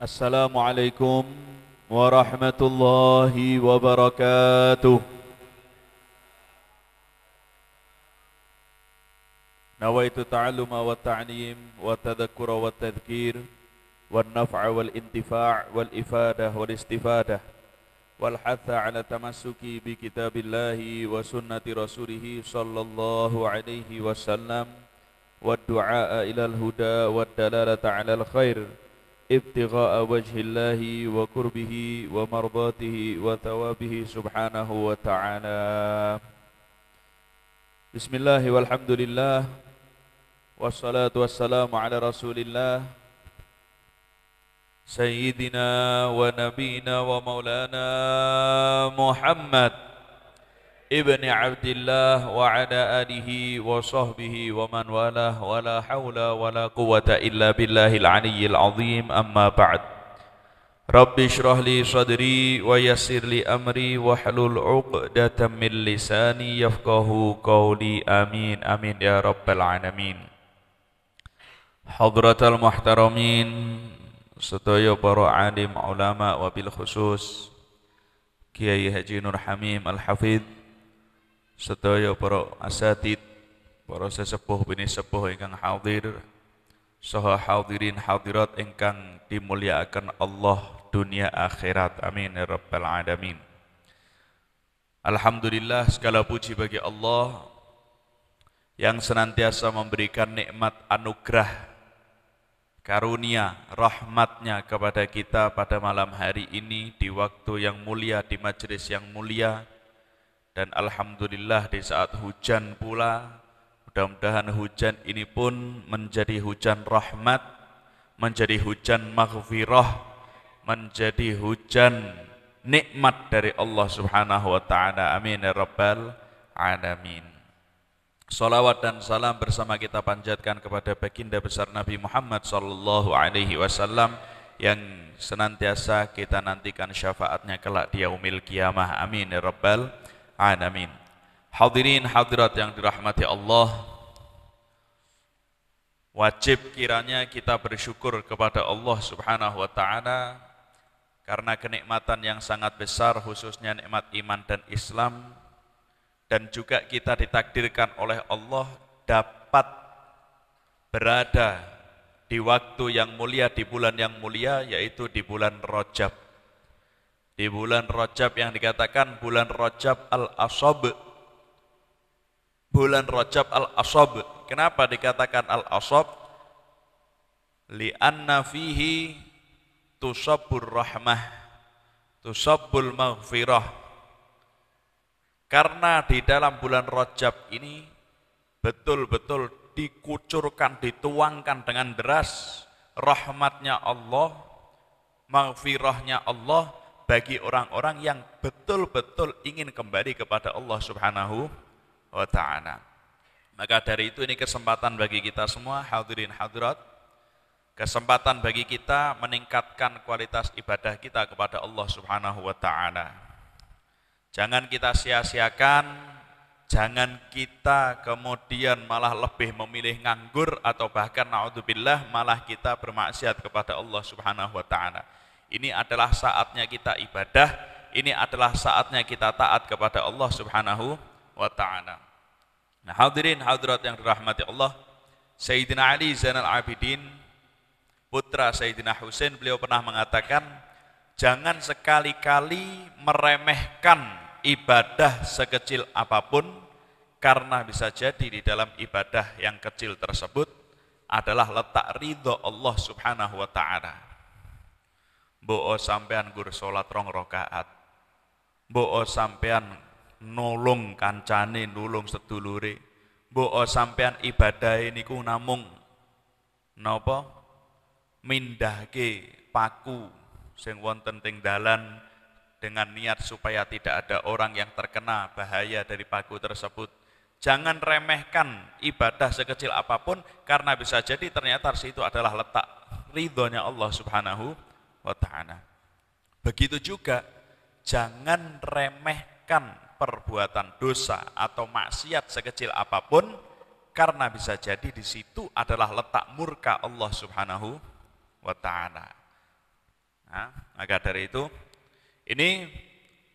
Assalamualaikum warahmatullahi wabarakatuh. Nawaitu ta'alluma wa ta'lim wa tadhakkura wa tadhkir wal naf'a wal intifa' wal ifadah wal istifadah wal hatha ala tamassuki bi kitabillahi wa sunnati rasulih sallallahu alaihi wasallam wa du'a ila al huda wa dalalata ala al khair ibtigha'a wajhillahi wa kurbihi wa mardatihi wa thawabihi subhanahu wa ta'ala. Bismillahi walhamdulillah wassalatu wassalamu ala rasulillah sayyidina wa nabina wa maulana Muhammad ibni Abdillah wa ala alihi wa sahbihi wa man walah wa la hawla wa la quwata illa billahil aliyyil azim, amma ba'd. Rabbi shrah li sadri wa yassir li amri wa hlul 'uqdatam min lisani yafqahu qawli, amin amin ya rabbal alamin. Hadratal muhtaramin, sedaya para alim ulama wabil khusus Kiai Haji Nur Hamim Al-Hafidh, sedaya para asatid, para sesepuh bini sepuh ingkang hadir, saha hadirin hadirat ingkang dimulyakaken Allah dunia akhirat, amin ya rabbal alamin. Alhamdulillah, segala puji bagi Allah yang senantiasa memberikan nikmat anugerah karunia rahmatnya kepada kita pada malam hari ini di waktu yang mulia, di majelis yang mulia. Dan alhamdulillah di saat hujan pula, mudah-mudahan hujan ini pun menjadi hujan rahmat, menjadi hujan maghfirah, menjadi hujan nikmat dari Allah subhanahu wa ta'ala, amin ya rabbal alamin. Salawat dan salam bersama kita panjatkan kepada baginda besar Nabi Muhammad sallallahu alaihi wasallam yang senantiasa kita nantikan syafaatnya kelak di yaumil qiyamah, amin ya rabbal alamin. Hadirin hadirat yang dirahmati Allah, wajib kiranya kita bersyukur kepada Allah subhanahu wa ta'ala karena kenikmatan yang sangat besar, khususnya nikmat iman dan Islam. Dan juga kita ditakdirkan oleh Allah dapat berada di waktu yang mulia, di bulan yang mulia, yaitu di bulan Rajab. Di bulan Rajab yang dikatakan bulan Rajab al-Ashab. Bulan Rajab al-Ashab. Kenapa dikatakan al-Ashab? Li'anna fihi tusabbur rahmah, tusabbul maghfirah. Karena di dalam bulan Rajab ini betul-betul dikucurkan, dituangkan dengan deras rahmatnya Allah, maghfirahnya Allah bagi orang-orang yang betul-betul ingin kembali kepada Allah subhanahu wa ta'ala. Maka dari itu ini kesempatan bagi kita semua hadirin hadirat, kesempatan bagi kita meningkatkan kualitas ibadah kita kepada Allah subhanahu wa ta'ala. Jangan kita sia-siakan, jangan kita kemudian malah lebih memilih nganggur atau bahkan naudzubillah malah kita bermaksiat kepada Allah subhanahu wa ta'ala. Ini adalah saatnya kita ibadah, ini adalah saatnya kita taat kepada Allah subhanahu wa ta'ala. Nah, hadirin hadirat yang dirahmati Allah, Sayyidina Ali Zainal Abidin, putra Sayyidina Husain, beliau pernah mengatakan, jangan sekali-kali meremehkan ibadah sekecil apapun, karena bisa jadi di dalam ibadah yang kecil tersebut adalah letak ridho Allah subhanahu wa ta'ala. Mbok sampean gur salat 2 rakaat, mbok sampean nulung kancane, nulung sedulure, mbok sampean ibadah niku namung napa mindahke paku sing wonten teng dalan dengan niat supaya tidak ada orang yang terkena bahaya dari paku tersebut. Jangan remehkan ibadah sekecil apapun, karena bisa jadi ternyata situ adalah letak ridhonya Allah subhanahu wa ta'ala. Begitu juga jangan remehkan perbuatan dosa atau maksiat sekecil apapun, karena bisa jadi di situ adalah letak murka Allah subhanahu wa ta'ala. Nah, maka dari itu ini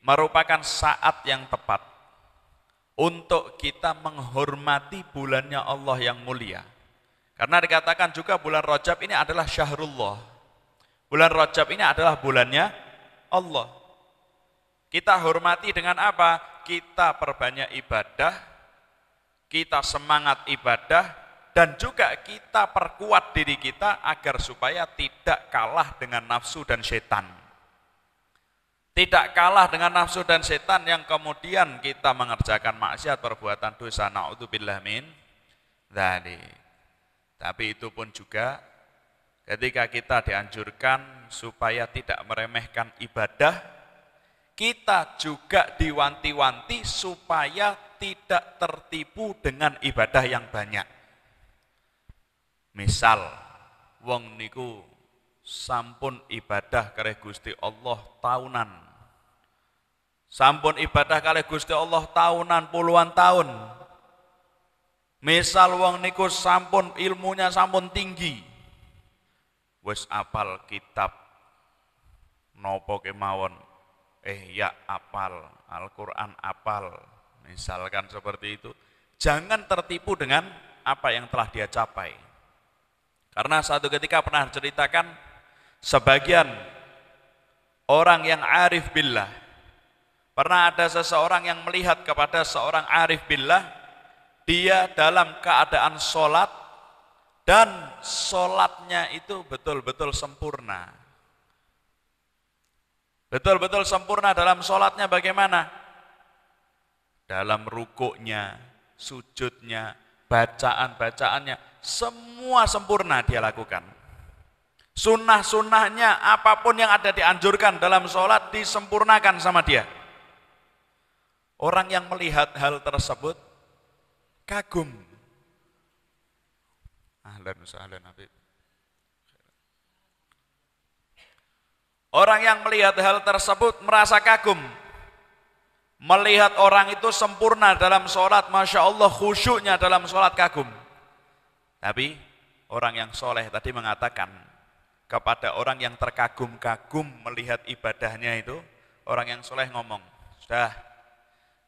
merupakan saat yang tepat untuk kita menghormati bulannya Allah yang mulia. Karena dikatakan juga bulan Rajab ini adalah syahrullah. Bulan Rajab ini adalah bulannya Allah. Kita hormati dengan apa? Kita perbanyak ibadah, kita semangat ibadah, dan juga kita perkuat diri kita agar supaya tidak kalah dengan nafsu dan setan. Tidak kalah dengan nafsu dan setan yang kemudian kita mengerjakan maksiat, perbuatan dosa, na'udzubillah min dzalik. Tapi itu pun juga ketika kita dianjurkan supaya tidak meremehkan ibadah, kita juga diwanti-wanti supaya tidak tertipu dengan ibadah yang banyak. Misal, wong niku sampun ibadah kalih Gusti Allah tahunan. Sampun ibadah kalih Gusti Allah tahunan, puluhan tahun. Misal wong niku sampun ilmunya sampun tinggi. Wis apal kitab nopo kemawon. Ya apal, Al-Qur'an apal. Misalkan seperti itu. Jangan tertipu dengan apa yang telah dia capai. Karena satu ketika pernah ceritakan sebagian orang yang arif billah, pernah ada seseorang yang melihat kepada seorang arif billah, dia dalam keadaan sholat dan sholatnya itu betul-betul sempurna. Betul-betul sempurna dalam sholatnya bagaimana? Dalam rukuknya, sujudnya, bacaan-bacaannya, semua sempurna dia lakukan. Sunnah-sunnahnya, apapun yang ada dianjurkan dalam sholat, disempurnakan sama dia. Orang yang melihat hal tersebut, kagum. Ahlan wa sahlan Habib. Orang yang melihat hal tersebut merasa kagum. Melihat orang itu sempurna dalam sholat, Masya Allah khusyuknya dalam sholat, kagum. Tapi orang yang soleh tadi mengatakan kepada orang yang terkagum-kagum melihat ibadahnya itu, orang yang soleh ngomong, sudah,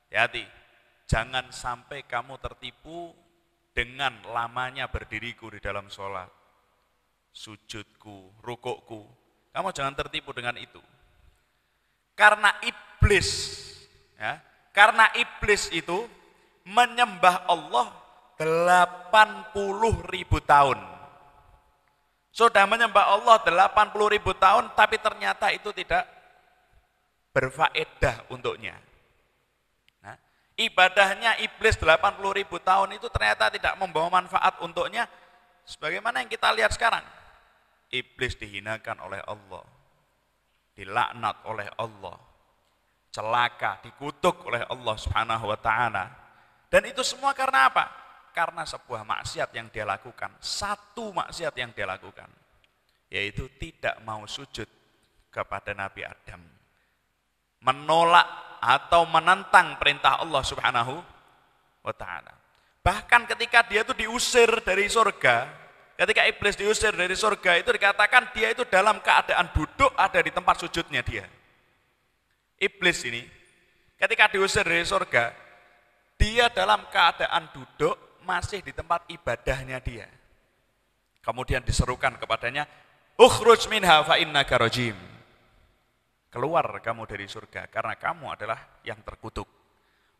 hati-hati, jangan sampai kamu tertipu dengan lamanya berdiriku di dalam sholat, sujudku, rukukku. Kamu jangan tertipu dengan itu. Karena iblis, ya, karena iblis itu menyembah Allah 80.000 tahun. Sudah menyembah Allah 80.000 tahun, tapi ternyata itu tidak berfaedah untuknya. Nah, ibadahnya iblis 80.000 tahun itu ternyata tidak membawa manfaat untuknya. Sebagaimana yang kita lihat sekarang. Iblis dihinakan oleh Allah, dilaknat oleh Allah, celaka, dikutuk oleh Allah Subhanahu wa ta'ala. Dan itu semua karena apa? Karena sebuah maksiat yang dia lakukan, satu maksiat yang dia lakukan, yaitu tidak mau sujud kepada Nabi Adam, menolak atau menentang perintah Allah Subhanahu wa ta'ala. Bahkan ketika dia itu diusir dari surga, ketika iblis diusir dari surga itu dikatakan dia itu dalam keadaan duduk ada di tempat sujudnya dia. Iblis ini ketika diusir dari surga, dia dalam keadaan duduk masih di tempat ibadahnya dia. Kemudian diserukan kepadanya, "Ukhruj minha fa innaka rajim." Keluar kamu dari surga karena kamu adalah yang terkutuk.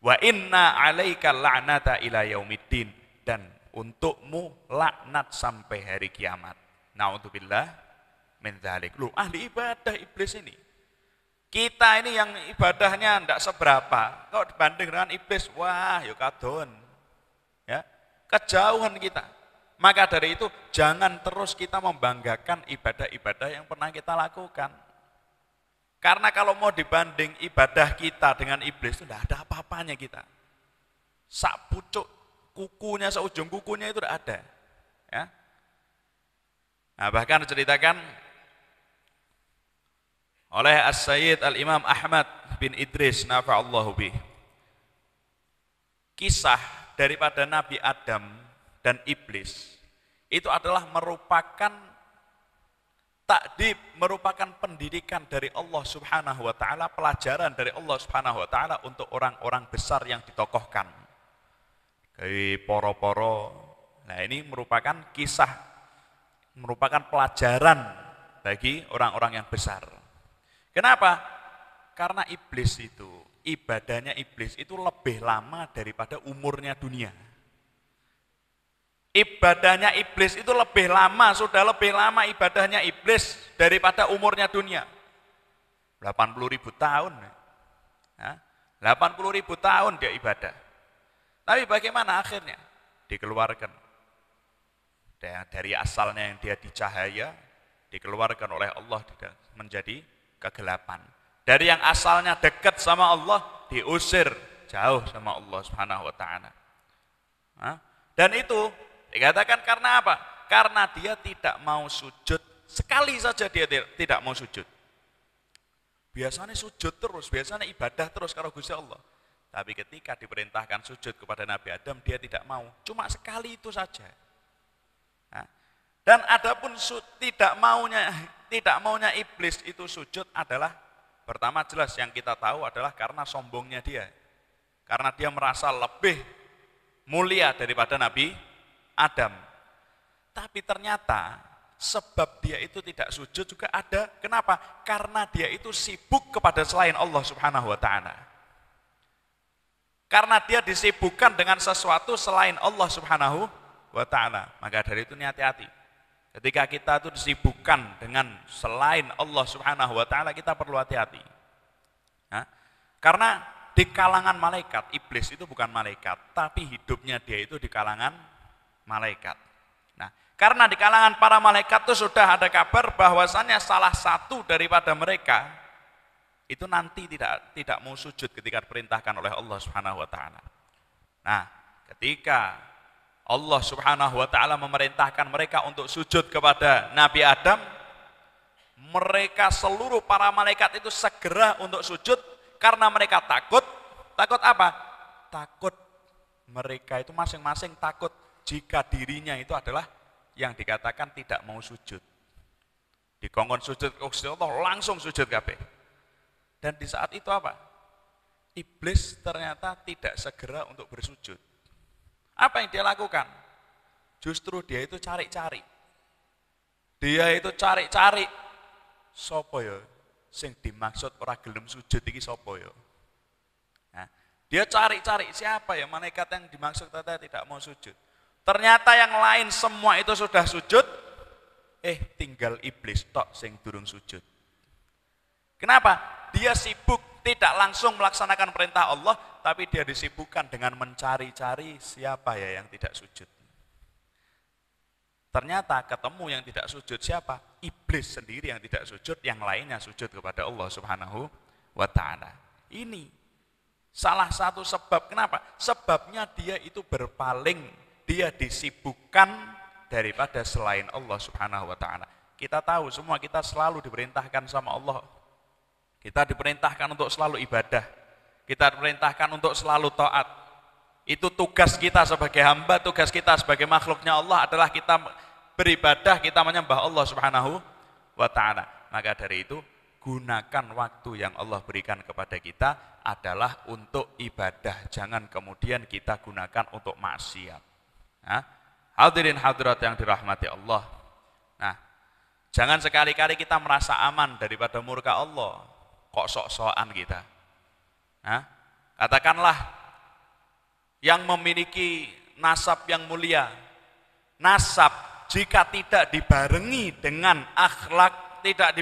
Wa inna 'alaika la'nata ila yaumiddin, dan untukmu laknat sampai hari kiamat. Na'udzubillah min dzalik. Loh, ahli ibadah iblis ini. Kita ini yang ibadahnya tidak seberapa, kalau dibanding dengan iblis, wah ya kadon. Ya, kejauhan kita. Maka dari itu jangan terus kita membanggakan ibadah-ibadah yang pernah kita lakukan. Karena kalau mau dibanding ibadah kita dengan iblis itu tidak ada apa-apanya kita. Sak pucuk kukunya, seujung kukunya itu tidak ada. Ya. Nah, bahkan diceritakan oleh As-Sayyid Al-Imam Ahmad bin Idris nafa'allahu bih, kisah daripada Nabi Adam dan iblis itu adalah merupakan Ta'dib merupakan pendidikan dari Allah Subhanahu wa taala, pelajaran dari Allah Subhanahu wa taala untuk orang-orang besar yang ditokohkan. Kayak poro-poro. Nah, ini merupakan kisah, merupakan pelajaran bagi orang-orang yang besar. Kenapa? Karena iblis itu, ibadahnya iblis itu lebih lama daripada umurnya dunia. Ibadahnya iblis itu lebih lama, sudah lebih lama ibadahnya iblis daripada umurnya dunia. 80.000 tahun. Ya, 80.000 tahun dia ibadah. Tapi bagaimana akhirnya? Dikeluarkan. Dari asalnya yang dia dicahaya, dikeluarkan oleh Allah menjadi kegelapan. Dari yang asalnya dekat sama Allah, diusir jauh sama Allah Subhanahu wa taala. Dan itu dikatakan karena apa? Karena dia tidak mau sujud, sekali saja dia tidak mau sujud. Biasanya sujud terus, biasanya ibadah terus kalau Gusti Allah. Tapi ketika diperintahkan sujud kepada Nabi Adam, dia tidak mau. Cuma sekali itu saja. Dan adapun tidak maunya iblis itu sujud adalah, pertama jelas yang kita tahu adalah karena sombongnya dia. Karena dia merasa lebih mulia daripada Nabi Adam. Tapi ternyata sebab dia itu tidak sujud juga ada. Kenapa? Karena dia itu sibuk kepada selain Allah Subhanahu wa taala. Karena dia disibukkan dengan sesuatu selain Allah Subhanahu wa taala. Maka dari itu hati-hati. Ketika kita itu disibukkan dengan selain Allah Subhanahu wa taala, kita perlu hati-hati. Karena di kalangan malaikat, iblis itu bukan malaikat, tapi hidupnya dia itu di kalangan malaikat. Nah, karena di kalangan para malaikat itu sudah ada kabar bahwasannya salah satu daripada mereka itu nanti tidak mau sujud ketika diperintahkan oleh Allah Subhanahu wa taala. Nah, ketika Allah Subhanahu wa taala memerintahkan mereka untuk sujud kepada Nabi Adam, mereka seluruh para malaikat itu segera untuk sujud karena mereka takut. Takut apa? Takut mereka itu masing-masing takut jika dirinya itu adalah yang dikatakan tidak mau sujud. Dikongkon sujud ke Allah, langsung sujud kabeh. Dan di saat itu apa? Iblis ternyata tidak segera untuk bersujud. Apa yang dia lakukan? Justru dia itu cari-cari. Dia itu cari-cari. Sopo ya? Sing dimaksud ora gelem sujud iki sopo ya? Nah, dia cari-cari siapa ya malaikat yang dimaksud tadi tidak mau sujud. Ternyata yang lain semua itu sudah sujud. Tinggal iblis tok sing durung sujud. Kenapa? Dia sibuk tidak langsung melaksanakan perintah Allah, tapi dia disibukkan dengan mencari-cari siapa ya yang tidak sujud. Ternyata ketemu yang tidak sujud siapa? Iblis sendiri yang tidak sujud, yang lainnya sujud kepada Allah Subhanahu wa taala. Ini salah satu sebab. Kenapa? Sebabnya dia itu berpaling, dia disibukkan daripada selain Allah Subhanahu wa taala. Kita tahu semua, kita selalu diperintahkan sama Allah. Kita diperintahkan untuk selalu ibadah. Kita diperintahkan untuk selalu taat. Itu tugas kita sebagai hamba, tugas kita sebagai makhluknya Allah adalah kita beribadah, kita menyembah Allah Subhanahu wa ta'ala. Maka dari itu, gunakan waktu yang Allah berikan kepada kita adalah untuk ibadah. Jangan kemudian kita gunakan untuk maksiat. Hadirin hadirat yang dirahmati Allah. Nah, jangan sekali-kali kita merasa aman daripada murka Allah. Kok sok-sokan kita? Katakanlah yang memiliki nasab yang mulia, nasab jika tidak dibarengi dengan akhlak, tidak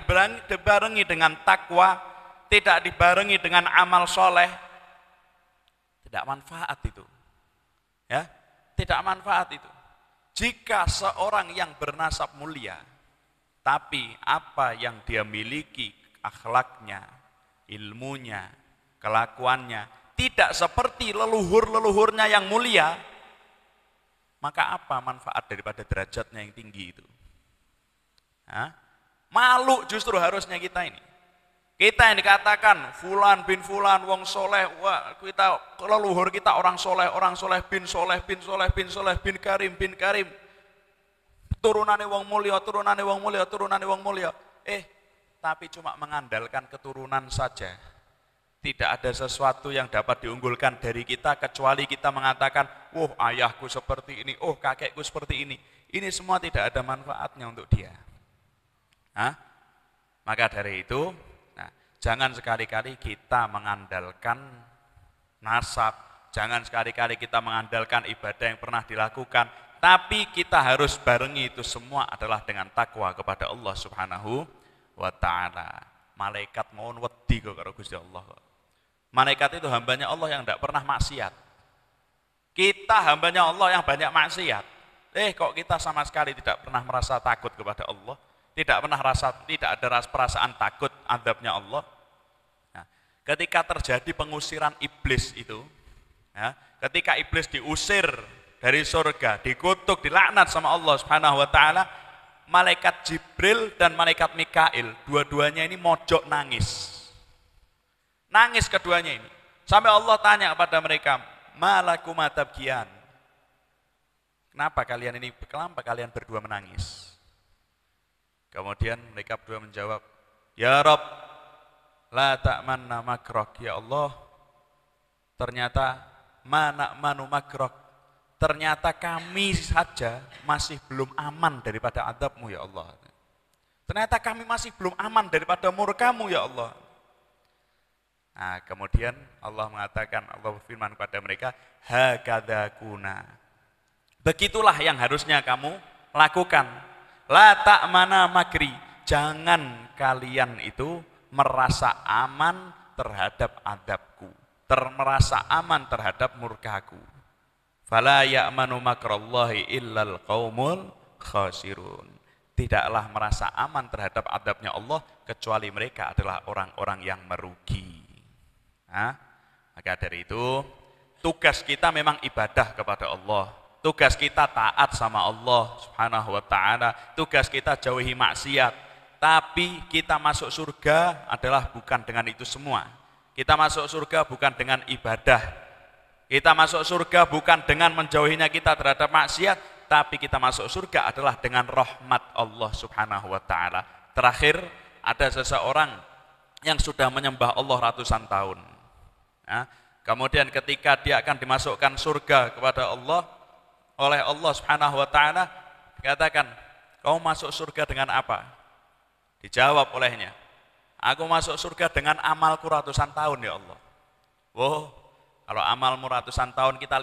dibarengi dengan takwa, tidak dibarengi dengan amal soleh, tidak manfaat itu. Ya, tidak manfaat itu. Jika seorang yang bernasab mulia, tapi apa yang dia miliki, akhlaknya, ilmunya, kelakuannya tidak seperti leluhur-leluhurnya yang mulia, maka apa manfaat daripada derajatnya yang tinggi itu? Malu justru harusnya kita ini. Kita yang dikatakan fulan bin fulan wong soleh, wah kita leluhur kita orang soleh bin soleh bin soleh bin soleh bin Karim bin Karim. Turunane wong mulya, turunane wong mulya, turunane wong mulya. Tapi cuma mengandalkan keturunan saja. Tidak ada sesuatu yang dapat diunggulkan dari kita kecuali kita mengatakan, "Oh, ayahku seperti ini, oh, kakekku seperti ini." Ini semua tidak ada manfaatnya untuk dia. Maka dari itu, jangan sekali-kali kita mengandalkan nasab, jangan sekali-kali kita mengandalkan ibadah yang pernah dilakukan, tapi kita harus barengi itu semua adalah dengan takwa kepada Allah Subhanahu wa ta'ala. Malaikat mohon wedi kok karo Gusti Allah. Malaikat itu hambanya Allah yang tidak pernah maksiat. Kita hambanya Allah yang banyak maksiat. Kok kita sama sekali tidak pernah merasa takut kepada Allah, tidak ada perasaan takut azabnya Allah. Ketika terjadi pengusiran iblis itu, ketika iblis diusir dari surga, dikutuk, dilaknat sama Allah Subhanahu wa ta'ala, malaikat Jibril dan malaikat Mikail, dua-duanya ini mojok nangis. Nangis keduanya ini. Sampai Allah tanya kepada mereka, "Malakum tabkiyan?" Kenapa kalian berdua menangis? Kemudian mereka berdua menjawab, "Ya Rabb, la ta'manna makrok." Ya Allah, ternyata manu makrok. Ternyata kami saja masih belum aman daripada azab-Mu ya Allah. Ternyata kami masih belum aman daripada murka-Mu ya Allah. Kemudian Allah mengatakan, Allah berfirman kepada mereka, "Hakadha kuna." Begitulah yang harusnya kamu lakukan. La ta'mana makri. Jangan kalian itu merasa aman terhadap azabku, merasa aman terhadap murkaku. Fala ya'manu makrallahi illal qaumul khasirun. Tidaklah merasa aman terhadap azabnya Allah kecuali mereka adalah orang-orang yang merugi. Maka dari itu tugas kita memang ibadah kepada Allah. Tugas kita taat sama Allah Subhanahu wa ta'ala. Tugas kita jauhi maksiat. Tapi kita masuk surga adalah bukan dengan itu semua. Kita masuk surga bukan dengan ibadah. Kita masuk surga bukan dengan menjauhinya kita terhadap maksiat, tapi kita masuk surga adalah dengan rahmat Allah Subhanahu wa ta'ala. Terakhir, ada seseorang yang sudah menyembah Allah ratusan tahun. Kemudian ketika dia akan dimasukkan surga kepada Allah, oleh Allah Subhanahu wa ta'ala, dikatakan, "Kau masuk surga dengan apa?" Dijawab olehnya, "Aku masuk surga dengan amalku ratusan tahun ya Allah." Kalau amalmu ratusan tahun kita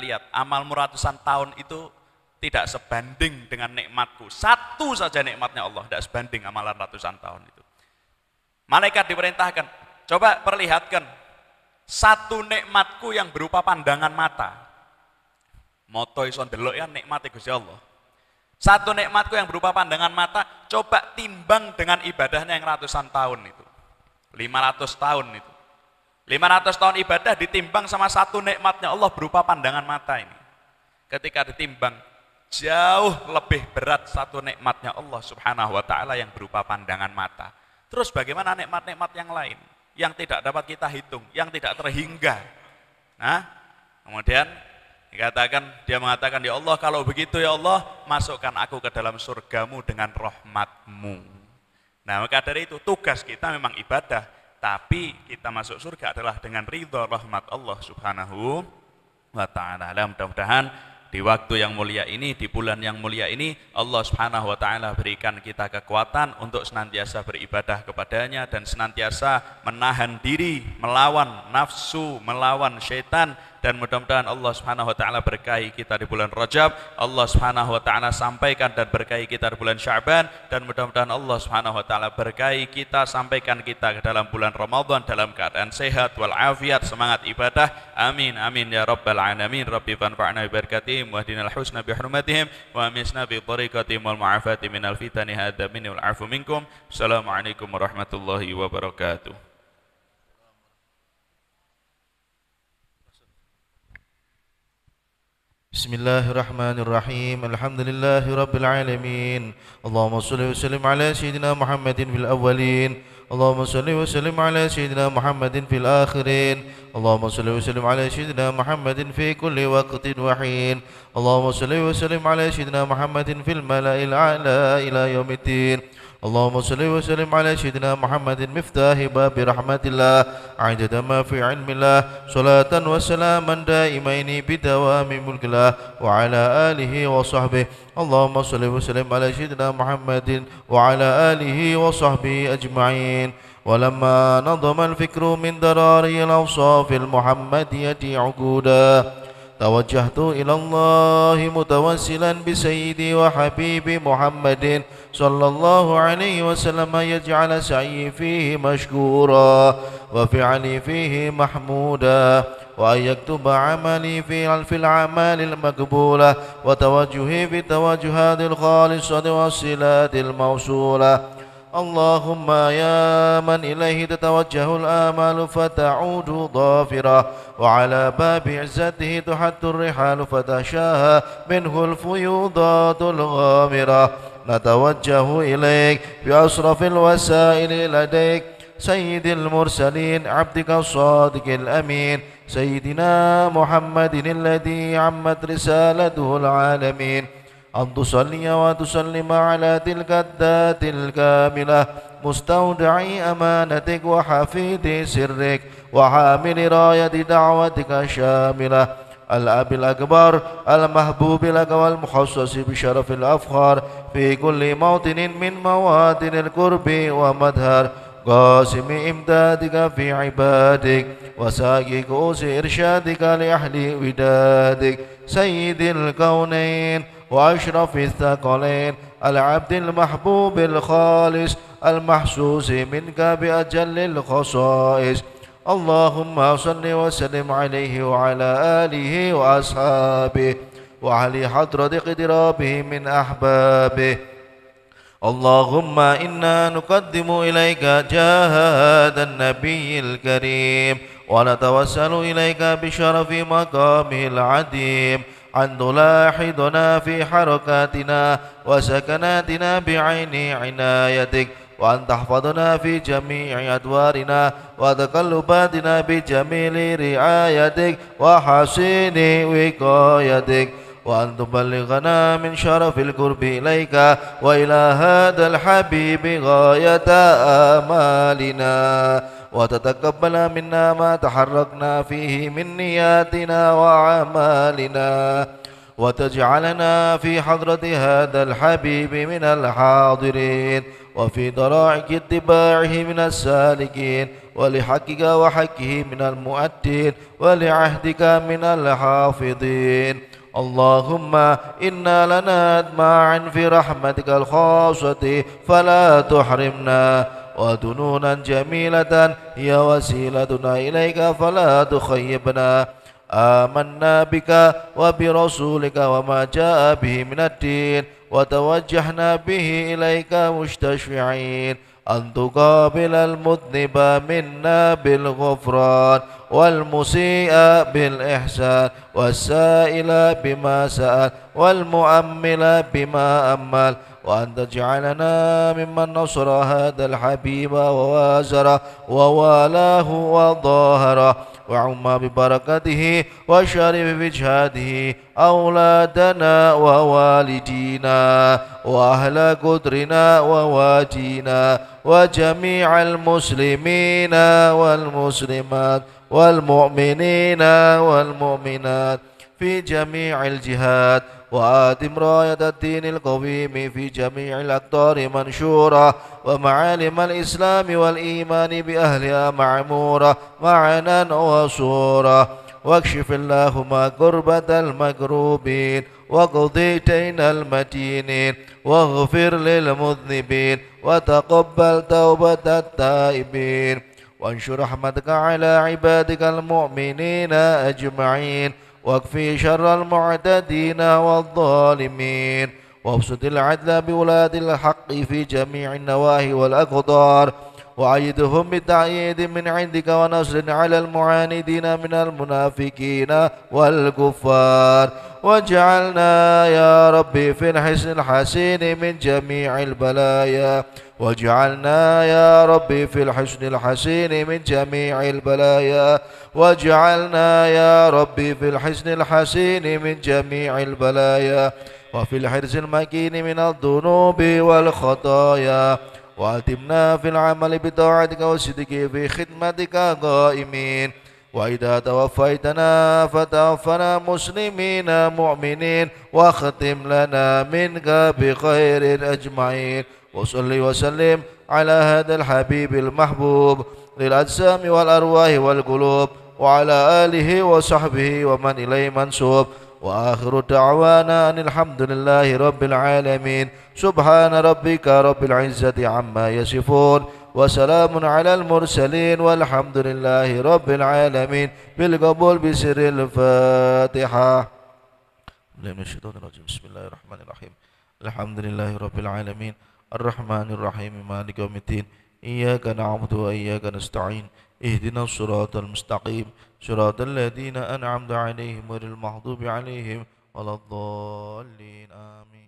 lihat amalmu ratusan tahun itu tidak sebanding dengan nikmatku. Satu saja nikmatnya Allah, tidak sebanding amalan ratusan tahun itu. Malaikat diperintahkan, coba perlihatkan satu nikmatku yang berupa pandangan mata. Moto iso ndelok ya nikmate Gusti Allah. Satu nikmatku yang berupa pandangan mata, coba timbang dengan ibadahnya yang ratusan tahun itu. 500 tahun itu. 500 tahun ibadah ditimbang sama satu nikmatnya Allah berupa pandangan mata ini. Ketika ditimbang, jauh lebih berat satu nikmatnya Allah Subhanahu wa ta'ala yang berupa pandangan mata. Terus bagaimana nikmat-nikmat yang lain yang tidak dapat kita hitung, yang tidak terhingga? Kemudian dia mengatakan, "Ya Allah, kalau begitu ya Allah, masukkan aku ke dalam surgamu dengan rahmatmu." Maka dari itu tugas kita memang ibadah, tapi kita masuk surga adalah dengan ridha rahmat Allah Subhanahu wa ta'ala. Mudah-mudahan di waktu yang mulia ini, di bulan yang mulia ini, Allah Subhanahu wa ta'ala berikan kita kekuatan untuk senantiasa beribadah kepadanya dan senantiasa menahan diri, melawan nafsu, melawan syaitan. Dan mudah-mudahan Allah Subhanahu wa ta'ala berkahi kita di bulan Rajab, Allah Subhanahu wa ta'ala sampaikan dan berkahi kita di bulan Sya'ban, dan mudah-mudahan Allah Subhanahu wa ta'ala berkahi kita, sampaikan kita ke dalam bulan Ramadan dalam keadaan sehat walafiat, semangat ibadah. Amin amin ya rabbal alamin. Rabbi fanfa'na bi barakatihim wa hdinal husna bi hurmatihim wa amisna bi tariqatihim wal mu'afati minal fitani hadza minni wal afu minkum. Assalamualaikum warahmatullahi wabarakatuh. Bismillahirrahmanirrahim. Alhamdulillahi rabbil alamin. Allahumma shalli wa sallim ala sayyidina Muhammadin fil awwalin اللهم صل وسلم على سيدنا محمد في الآخرين اللهم صل وسلم على سيدنا محمد في كل وقت وحين اللهم صل وسلم على سيدنا محمد في الملأ الأعلى إلى يوم الدين اللهم صل وسلم على سيدنا محمد مفتاح باب رحمة الله عدد ما في علم الله صلاة وسلاما دائمين بدوام ملك الله وعلى آله وصحبه اللهم صل وسلم على سيدنا محمد وعلى آله وصحبه أجمعين ولما نظم الفكر من دراري الأوصاف المحمدية عقودا توجهت إلى الله متوسلا بسيدي وحبيبي محمد صلى الله عليه وسلم يجعل سعي فيه مشكورا وفعلي فيه محمودا وأن يكتب عملي في الأعمال المقبولة وتوجهي في التوجهات الخالصة والصلات الموصولة اللهم يا من إليه تتوجه الآمال فتعود ظافرة وعلى باب عزته تحت الرحال فتشاها منه الفيوضات الغامرة نتوجه إليك بأصرف الوسائل لديك سيد المرسلين عبدك الصادق الأمين سيدنا محمد الذي عمت رسالته العالمين أن تصلي وتسلم على تلك الذات الكاملة مستودع أمانتك وحفيد سرك وحامل راية دعوتك الشاملة الأب الأكبر المحبوب لك والمخصص بشرف الأفخار في كل موطن من مواطن القرب ومدهر قاسم إمدادك في عبادك وساقي كؤوس إرشادك لأهل ودادك سيد الكونين وأشرف الثقلين العبد المحبوب الخالص المحسوس منك بأجل الخصائص اللهم صل وسلم عليه وعلى آله وأصحابه وعلى حضرة اقترابه من أحبابه اللهم إنا نقدم إليك جاه هذا النبي الكريم ونتوسل إليك بشرف مقامه العظيم أن تلاحظنا في حركاتنا وسكناتنا بعين عنايتك وأن تحفظنا في جميع أدوارنا وتقلباتنا بجميل رعايتك وحسين وقايتك وأن تبلغنا من شرف القرب إليك وإلى هذا الحبيب غاية آمالنا وتتقبل منا ما تحركنا فيه من نياتنا وأعمالنا وتجعلنا في حضرة هذا الحبيب من الحاضرين وفي ضرائق اتباعه من السالكين ولحقك وحقه من المؤدين ولعهدك من الحافظين اللهم إنا لنا أدماعا في رحمتك الخاصة فلا تحرمنا ودنونا جميلة هي وسيلتنا إليك فلا تخيبنا آمنا بك وبرسولك وما جاء به من الدين وتوجهنا به إليك مستشفعين أن تقابل المذنب منا بالغفران والمسيء بالإحسان والسائل بما سأل والمؤمل بما أمل وأن تجعلنا ممن نصر هذا الحبيب ووازره ووالاه وظاهره وعم ببركته وشرف بجهاده أولادنا ووالدينا وأهل قدرنا ووادينا وجميع المسلمين والمسلمات والمؤمنين والمؤمنات في جميع الجهات وآتم راية الدين القويم في جميع الأقطار منشورة ومعالم الإسلام والإيمان بأهلها معمورة معنا وصورة واكشف اللهم كربة المكروبين وقضي دين المدينين واغفر للمذنبين وتقبل توبة التائبين وانشر رحمتك على عبادك المؤمنين أجمعين واكفي شر المعتدين والظالمين وابسط العدل بولاد الحق في جميع النواهي والأقدار وأيدهم بتأييد من عندك ونصر على المعاندين من المنافقين والكفار واجعلنا يا ربي في الحسن الحسين من جميع البلايا واجعلنا يا ربي في الحسن الحسين من جميع البلايا واجعلنا يا ربي في الحسن الحسين من جميع البلايا وفي الحرز المكين من الذنوب والخطايا وأتمنا في العمل بطاعتك والصدق في خدمتك قائمين وإذا توفيتنا فتوفنا مسلمين مؤمنين واختم لنا منك بخير أجمعين وصل وسلم على هذا الحبيب المحبوب للأجسام والأرواح والقلوب وعلى آله وصحبه ومن إليه منسوب وآخر دعوانا أن الحمد لله رب العالمين سبحان ربك رب العزة عما يصفون وسلام على المرسلين والحمد لله رب العالمين بالقبول بسر الفاتحة. بسم الله الرحمن الرحيم الحمد لله رب العالمين الرحمن الرحيم مالك يوم الدين إياك نعبد وإياك نستعين اهدنا الصراط المستقيم صراط الذين أنعمت عليهم غير المغضوب عليهم ولا الضالين آمين.